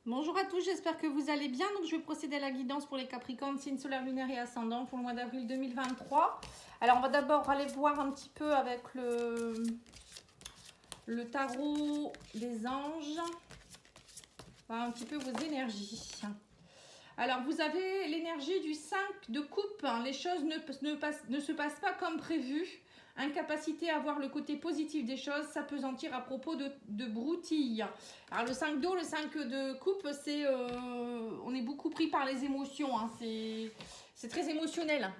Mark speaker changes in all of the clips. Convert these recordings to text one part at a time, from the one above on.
Speaker 1: Bonjour à tous, j'espère que vous allez bien. Donc, je vais procéder à la guidance pour les Capricornes, signe solaire, lunaire et ascendant pour le mois d'avril 2023. Alors, on va d'abord aller voir un petit peu avec le tarot des anges. Voir un petit peu vos énergies. Alors, vous avez l'énergie du 5 de coupe. Les choses ne se passent pas comme prévu. Incapacité à voir le côté positif des choses, s'appesantir à propos de broutilles. Alors le 5 d'eau, le 5 de coupe, c'est on est beaucoup pris par les émotions, hein, c'est très émotionnel.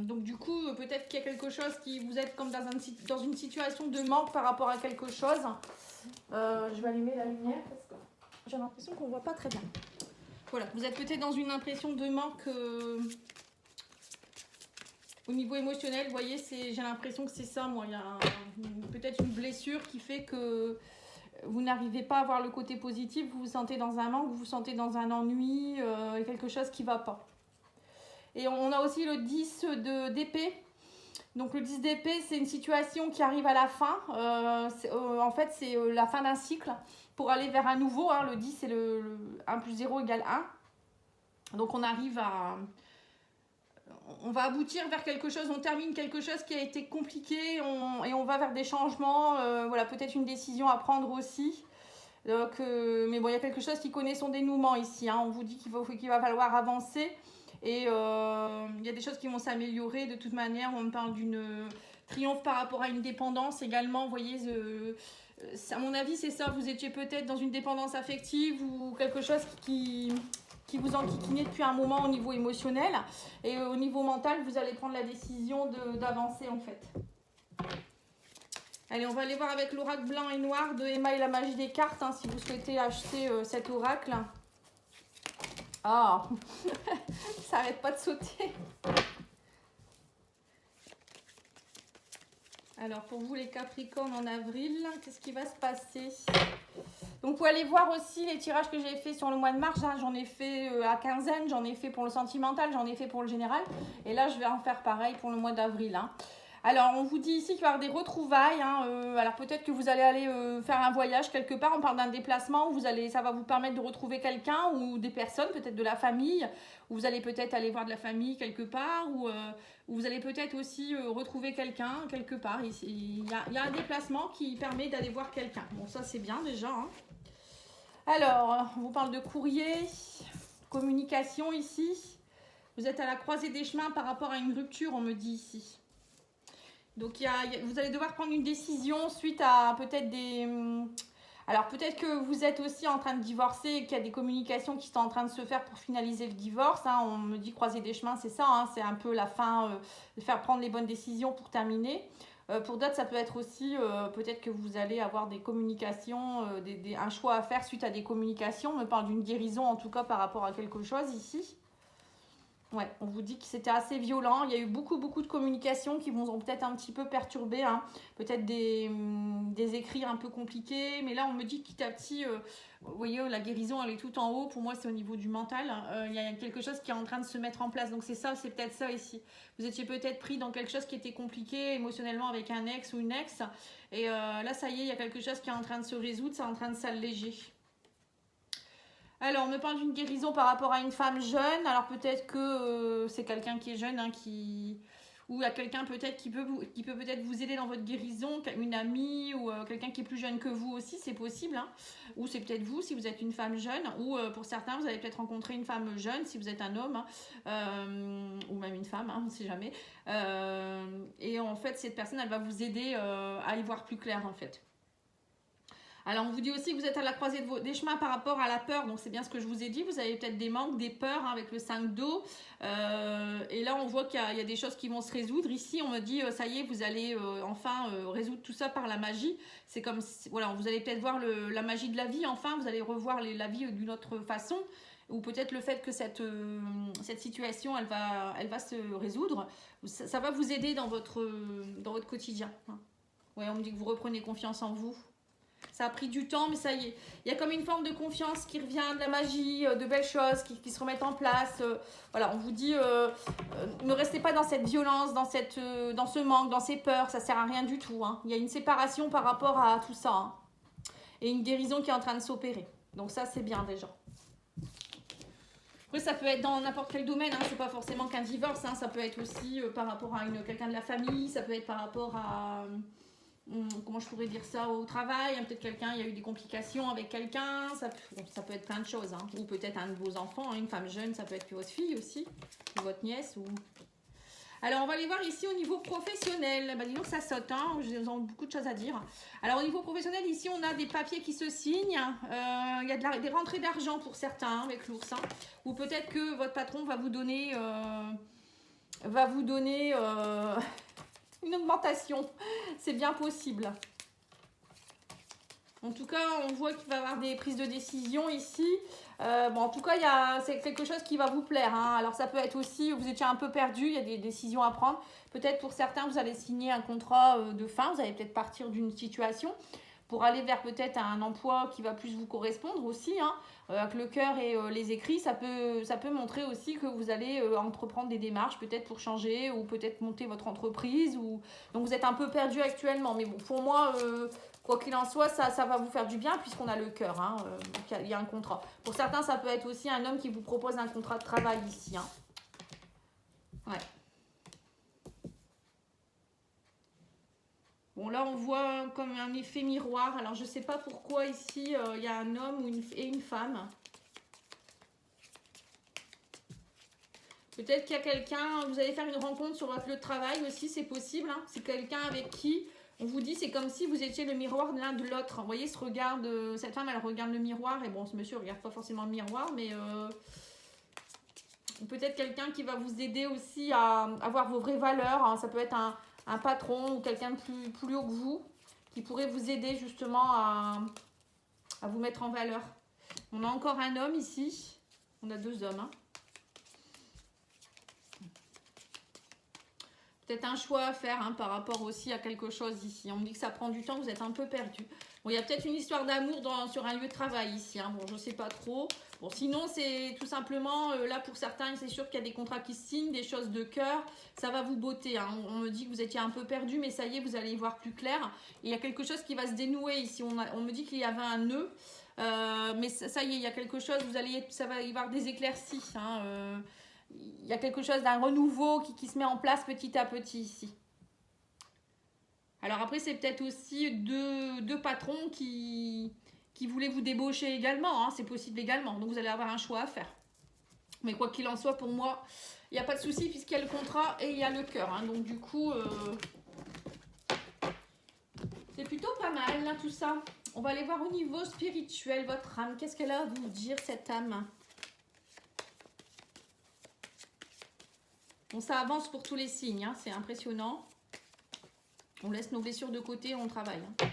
Speaker 1: Donc du coup, peut-être qu'il y a quelque chose qui vous êtes comme dans une situation de manque par rapport à quelque chose. Je vais allumer la lumière parce que j'ai l'impression qu'on ne voit pas très bien. Voilà, vous êtes peut-être dans une impression de manque au niveau émotionnel, vous voyez, j'ai l'impression que c'est ça, moi. Il y a peut-être une blessure qui fait que vous n'arrivez pas à voir le côté positif, vous vous sentez dans un manque, vous vous sentez dans un ennui, quelque chose qui ne va pas. Et on a aussi le 10 d'épée. Donc le 10 d'épée, c'est une situation qui arrive à la fin. En fait, c'est la fin d'un cycle pour aller vers un nouveau. Hein. Le 10, c'est le 1 plus 0 égale 1. Donc on arrive à... On va aboutir vers quelque chose, on termine quelque chose qui a été compliqué et on va vers des changements, voilà, peut-être une décision à prendre aussi. Donc, mais bon, il y a quelque chose qui connaît son dénouement ici, hein. On vous dit qu'il va falloir avancer et il y a des choses qui vont s'améliorer de toute manière. On me parle d'une triomphe par rapport à une dépendance également, vous voyez, à mon avis c'est ça, vous étiez peut-être dans une dépendance affective ou quelque chose qui vous enquiquinait depuis un moment au niveau émotionnel. Et au niveau mental, vous allez prendre la décision d'avancer en fait. Allez, on va aller voir avec l'oracle blanc et noir de Emma et la magie des cartes, hein, si vous souhaitez acheter cet oracle. Ah, ça n'arrête pas de sauter. Alors, pour vous les Capricornes en avril, qu'est-ce qui va se passer ? Donc, vous pouvez aller voir aussi les tirages que j'ai fait sur le mois de mars. Hein. J'en ai fait à quinzaine, j'en ai fait pour le sentimental, j'en ai fait pour le général. Et là, je vais en faire pareil pour le mois d'avril. Hein. Alors, on vous dit ici qu'il va y avoir des retrouvailles. Hein. Alors, peut-être que vous allez aller faire un voyage quelque part. On parle d'un déplacement où ça va vous permettre de retrouver quelqu'un ou des personnes, peut-être de la famille. Où vous allez peut-être aller voir de la famille quelque part. Ou vous allez peut-être aussi retrouver quelqu'un quelque part. Il y a un déplacement qui permet d'aller voir quelqu'un. Bon, ça, c'est bien déjà. Hein. Alors, on vous parle de courrier, communication ici. Vous êtes à la croisée des chemins par rapport à une rupture, on me dit ici. Donc, vous allez devoir prendre une décision suite à peut-être des... Alors, peut-être que vous êtes aussi en train de divorcer et qu'il y a des communications qui sont en train de se faire pour finaliser le divorce. Hein. On me dit croiser des chemins, c'est ça. Hein. C'est un peu la fin, de faire prendre les bonnes décisions pour terminer. Pour d'autres, ça peut être aussi, peut-être que vous allez avoir des communications, un choix à faire suite à des communications. On me parle d'une guérison, en tout cas, par rapport à quelque chose ici. Ouais, on vous dit que c'était assez violent. Il y a eu beaucoup de communications qui vous ont peut-être un petit peu perturbé. Hein. Peut-être des écrits un peu compliqués. Mais là, on me dit petit à petit, vous voyez, la guérison, elle est tout en haut. Pour moi, c'est au niveau du mental. Il y a quelque chose qui est en train de se mettre en place. Donc, c'est ça, c'est peut-être ça ici. Vous étiez peut-être pris dans quelque chose qui était compliqué émotionnellement avec un ex ou une ex. Et là, ça y est, il y a quelque chose qui est en train de se résoudre. C'est en train de s'alléger. Alors, on me parle d'une guérison par rapport à une femme jeune. Alors, peut-être que c'est quelqu'un qui est jeune, hein, ou il y a quelqu'un peut-être qui peut peut-être vous aider dans votre guérison, une amie ou quelqu'un qui est plus jeune que vous aussi, c'est possible. Hein. Ou c'est peut-être vous si vous êtes une femme jeune. Ou pour certains, vous allez peut-être rencontrer une femme jeune si vous êtes un homme. Hein, ou même une femme, hein, on ne sait jamais. Et en fait, cette personne, elle va vous aider à y voir plus clair en fait. Alors, on vous dit aussi que vous êtes à la croisée des chemins par rapport à la peur. Donc, c'est bien ce que je vous ai dit. Vous avez peut-être des manques, des peurs, hein, avec le 5 d'eau. Et là, on voit qu'il y a des choses qui vont se résoudre. Ici, on me dit, ça y est, vous allez enfin résoudre tout ça par la magie. C'est comme, voilà, vous allez peut-être voir la magie de la vie. Enfin, vous allez revoir la vie d'une autre façon. Ou peut-être le fait que cette situation, elle va se résoudre. Ça va vous aider dans votre quotidien. Hein. Ouais, on me dit que vous reprenez confiance en vous. Ça a pris du temps, mais ça y est. Il y a comme une forme de confiance qui revient, de la magie, de belles choses qui se remettent en place. Voilà, on vous dit, ne restez pas dans cette violence, dans ce manque, dans ces peurs. Ça ne sert à rien du tout. Hein. Il y a une séparation par rapport à tout ça. Hein. Et une guérison qui est en train de s'opérer. Donc ça, c'est bien déjà. Après, ça peut être dans n'importe quel domaine, hein. C'est pas forcément qu'un divorce, hein. Ça peut être aussi par rapport à quelqu'un de la famille, ça peut être par rapport à... comment je pourrais dire ça, au travail, hein. Peut-être quelqu'un, il y a eu des complications avec quelqu'un, ça peut être plein de choses, hein. Ou peut-être un de vos enfants, hein, une femme jeune, ça peut être votre fille aussi, ou votre nièce, ou... Alors, on va aller voir ici au niveau professionnel. Bah, dis donc, ça saute, hein. J'ai beaucoup de choses à dire. Alors, au niveau professionnel, ici, on a des papiers qui se signent. Il y a des rentrées d'argent pour certains, hein, avec l'ours. Hein. Ou peut-être que votre patron va vous donner, une augmentation. C'est bien possible. En tout cas, on voit qu'il va y avoir des prises de décision ici. Bon, en tout cas, c'est quelque chose qui va vous plaire. Hein. Alors, ça peut être aussi, vous étiez un peu perdu, il y a des décisions à prendre. Peut-être pour certains, vous allez signer un contrat de fin. Vous allez peut-être partir d'une situation pour aller vers peut-être un emploi qui va plus vous correspondre aussi. Hein. Avec le cœur et les écrits, ça peut montrer aussi que vous allez entreprendre des démarches, peut-être pour changer ou peut-être monter votre entreprise. Donc, vous êtes un peu perdu actuellement. Mais bon, pour moi... quoi qu'il en soit, ça va vous faire du bien puisqu'on a le cœur. Hein, il y a un contrat. Pour certains, ça peut être aussi un homme qui vous propose un contrat de travail ici. Hein. Ouais. Bon, là, on voit comme un effet miroir. Alors, je ne sais pas pourquoi ici, il y a un homme et une femme. Peut-être qu'il y a quelqu'un, vous allez faire une rencontre sur votre lieu de travail aussi, c'est possible. Hein. C'est quelqu'un avec qui... On vous dit, c'est comme si vous étiez le miroir de l'un de l'autre. Vous voyez, cette femme, elle regarde le miroir. Et bon, ce monsieur ne regarde pas forcément le miroir, mais peut-être quelqu'un qui va vous aider aussi à avoir vos vraies valeurs. Hein. Ça peut être un patron ou quelqu'un de plus haut que vous qui pourrait vous aider justement à vous mettre en valeur. On a encore un homme ici. On a deux hommes. Hein. Peut-être un choix à faire hein, par rapport aussi à quelque chose ici. On me dit que ça prend du temps, vous êtes un peu perdu. Bon, il y a peut-être une histoire d'amour sur un lieu de travail ici. Hein. Bon, je ne sais pas trop. Bon, sinon, c'est tout simplement, là pour certains, c'est sûr qu'il y a des contrats qui se signent, des choses de cœur. Ça va vous botter. Hein. On me dit que vous étiez un peu perdu, mais ça y est, vous allez y voir plus clair. Et il y a quelque chose qui va se dénouer ici. On me dit qu'il y avait un nœud. Mais ça y est, il y a quelque chose, ça va y avoir des éclaircies. Hein, il y a quelque chose d'un renouveau qui se met en place petit à petit ici. Alors après, c'est peut-être aussi deux patrons qui voulaient vous débaucher également. Hein, c'est possible également. Donc vous allez avoir un choix à faire. Mais quoi qu'il en soit, pour moi, il n'y a pas de souci puisqu'il y a le contrat et il y a le cœur. Hein, donc du coup, c'est plutôt pas mal là, tout ça. On va aller voir au niveau spirituel votre âme. Qu'est-ce qu'elle a à vous dire, cette âme ? Bon, ça avance pour tous les signes, hein, c'est impressionnant. On laisse nos blessures de côté, on travaille. Hein.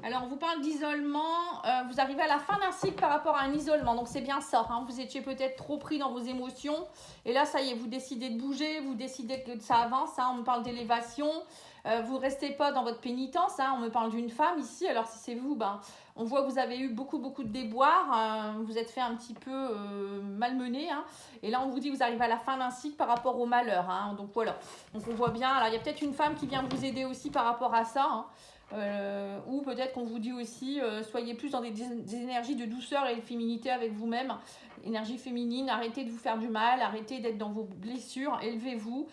Speaker 1: Alors, on vous parle d'isolement. Vous arrivez à la fin d'un cycle par rapport à un isolement. Donc, c'est bien ça. Hein. Vous étiez peut-être trop pris dans vos émotions. Et là, ça y est, vous décidez de bouger. Vous décidez que ça avance. Hein. On me parle d'élévation. Vous ne restez pas dans votre pénitence. Hein. On me parle d'une femme ici. Alors, si c'est vous, ben, on voit que vous avez eu beaucoup de déboires. Vous êtes fait un petit peu malmener. Hein. Et là, on vous dit que vous arrivez à la fin d'un cycle par rapport au malheur. Hein. Donc, voilà. Donc, on voit bien. Alors, il y a peut-être une femme qui vient vous aider aussi par rapport à ça. Hein. Ou peut-être qu'on vous dit aussi soyez plus dans des énergies de douceur et de féminité avec vous-même, énergie féminine, arrêtez de vous faire du mal, arrêtez d'être dans vos blessures, élevez-vous,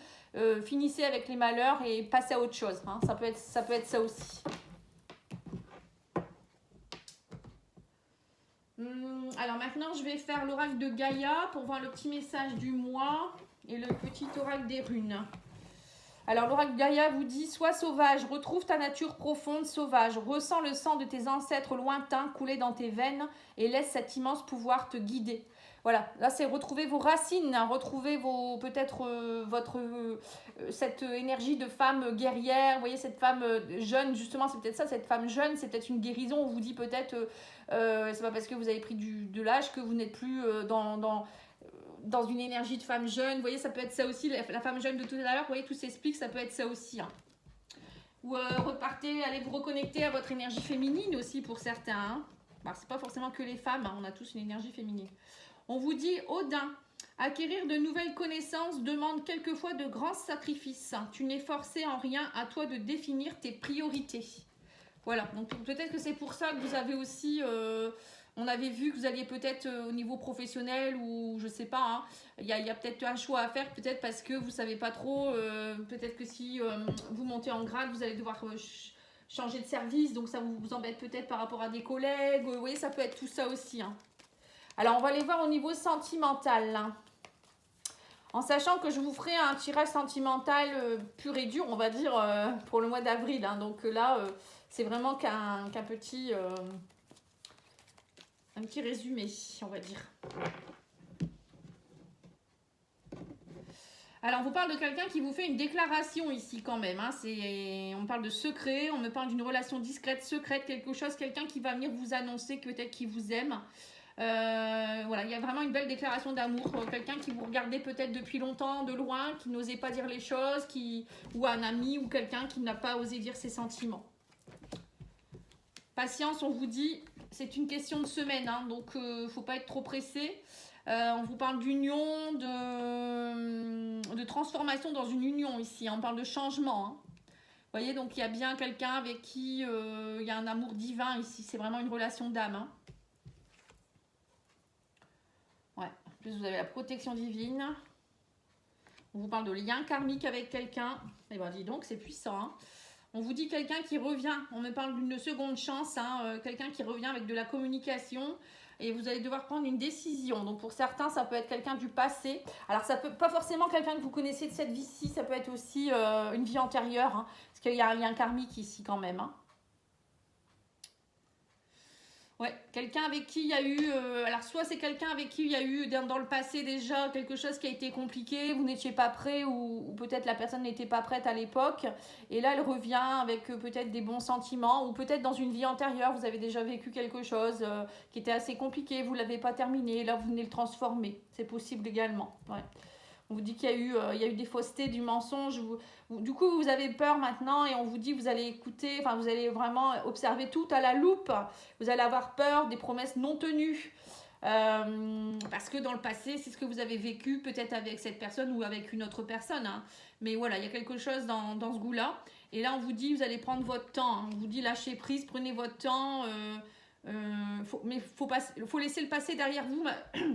Speaker 1: finissez avec les malheurs et passez à autre chose, hein. Ça peut être ça aussi. Alors maintenant je vais faire l'oracle de Gaïa pour voir le petit message du mois et le petit oracle des runes. Alors l'oracle Gaïa vous dit « Sois sauvage, retrouve ta nature profonde, sauvage, ressens le sang de tes ancêtres lointains couler dans tes veines et laisse cet immense pouvoir te guider. » Voilà, là c'est retrouver vos racines, hein, retrouver cette énergie de femme guerrière, vous voyez cette femme jeune, justement c'est peut-être ça, cette femme jeune, c'est peut-être une guérison, on vous dit peut-être, c'est pas parce que vous avez pris de l'âge que vous n'êtes plus dans une énergie de femme jeune, vous voyez, ça peut être ça aussi, la femme jeune de tout à l'heure, vous voyez, tout s'explique, ça peut être ça aussi. Hein. Ou repartez, allez vous reconnecter à votre énergie féminine aussi pour certains. Hein. Bah, c'est pas forcément que les femmes, hein, on a tous une énergie féminine. On vous dit, Odin, acquérir de nouvelles connaissances demande quelquefois de grands sacrifices. Tu n'es forcé en rien, à toi de définir tes priorités. Voilà, donc peut-être que c'est pour ça que vous avez aussi... on avait vu que vous alliez peut-être au niveau professionnel ou je sais pas, hein, il y a peut-être un choix à faire, peut-être parce que vous savez pas trop, peut-être que si vous montez en grade, vous allez devoir changer de service, donc ça vous embête peut-être par rapport à des collègues, vous voyez, ça peut être tout ça aussi. Hein. Alors on va aller voir au niveau sentimental. Hein. En sachant que je vous ferai un tirage sentimental pur et dur, on va dire, pour le mois d'avril. Hein. Donc là, c'est vraiment qu'un petit... un petit résumé, on va dire. Alors, on vous parle de quelqu'un qui vous fait une déclaration ici quand même. Hein. On parle de secret, on me parle d'une relation discrète, secrète, quelque chose, quelqu'un qui va venir vous annoncer que peut-être qu'il vous aime. Voilà, il y a vraiment une belle déclaration d'amour. Quelqu'un qui vous regardait peut-être depuis longtemps, de loin, qui n'osait pas dire les choses, ou un ami ou quelqu'un qui n'a pas osé dire ses sentiments. Patience, on vous dit, c'est une question de semaine, hein, donc il ne faut pas être trop pressé. On vous parle d'union, de transformation dans une union ici. Hein, on parle de changement. Hein. Vous voyez, donc il y a bien quelqu'un avec qui il y a un amour divin ici. C'est vraiment une relation d'âme. Hein. Ouais. En plus, vous avez la protection divine. On vous parle de lien karmique avec quelqu'un. Eh bien, dis donc, c'est puissant. Hein. On vous dit quelqu'un qui revient. On me parle d'une seconde chance. Hein, quelqu'un qui revient avec de la communication. Et vous allez devoir prendre une décision. Donc, pour certains, ça peut être quelqu'un du passé. Alors, ça peut pas forcément quelqu'un que vous connaissez de cette vie-ci. Ça peut être aussi une vie antérieure. Hein, parce qu'il y a un lien karmique ici quand même. Hein. Ouais, quelqu'un avec qui il y a eu... alors, soit c'est quelqu'un avec qui il y a eu dans le passé déjà quelque chose qui a été compliqué, vous n'étiez pas prêt ou peut-être la personne n'était pas prête à l'époque. Et là, elle revient avec peut-être des bons sentiments ou peut-être dans une vie antérieure, vous avez déjà vécu quelque chose qui était assez compliqué, vous ne l'avez pas terminé, là, vous venez le transformer. C'est possible également, ouais. On vous dit qu'il y a eu des faussetés, du mensonge. Du coup, vous avez peur maintenant et on vous dit que vous allez écouter, enfin, vous allez vraiment observer tout à la loupe. Vous allez avoir peur des promesses non tenues. Parce que dans le passé, c'est ce que vous avez vécu peut-être avec cette personne ou avec une autre personne. Hein. Mais voilà, il y a quelque chose dans ce goût-là. Et là, on vous dit, vous allez prendre votre temps. Hein. On vous dit, lâchez prise, prenez votre temps. Mais faut laisser le passé derrière vous,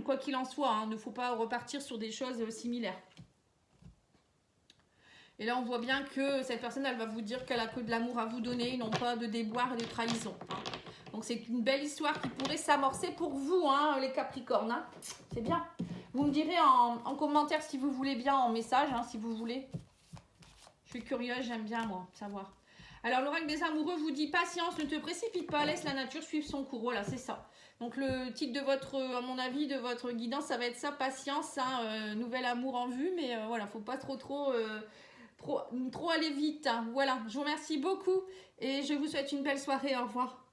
Speaker 1: quoi qu'il en soit. Hein, ne faut pas repartir sur des choses similaires. Et là, on voit bien que cette personne, elle va vous dire qu'elle a que de l'amour à vous donner, non pas de déboire et de trahison. Hein. Donc, c'est une belle histoire qui pourrait s'amorcer pour vous, hein, les Capricornes. Hein. C'est bien. Vous me direz en commentaire si vous voulez bien, en message, hein, si vous voulez. Je suis curieuse, j'aime bien, moi, savoir. Alors, l'oracle des amoureux vous dit patience, ne te précipite pas, laisse la nature suivre son cours. Voilà, c'est ça. Donc, le titre de à mon avis, de votre guidance, ça va être ça, patience, hein, nouvel amour en vue. Mais voilà, faut pas trop aller vite. Hein. Voilà, je vous remercie beaucoup et je vous souhaite une belle soirée. Au revoir.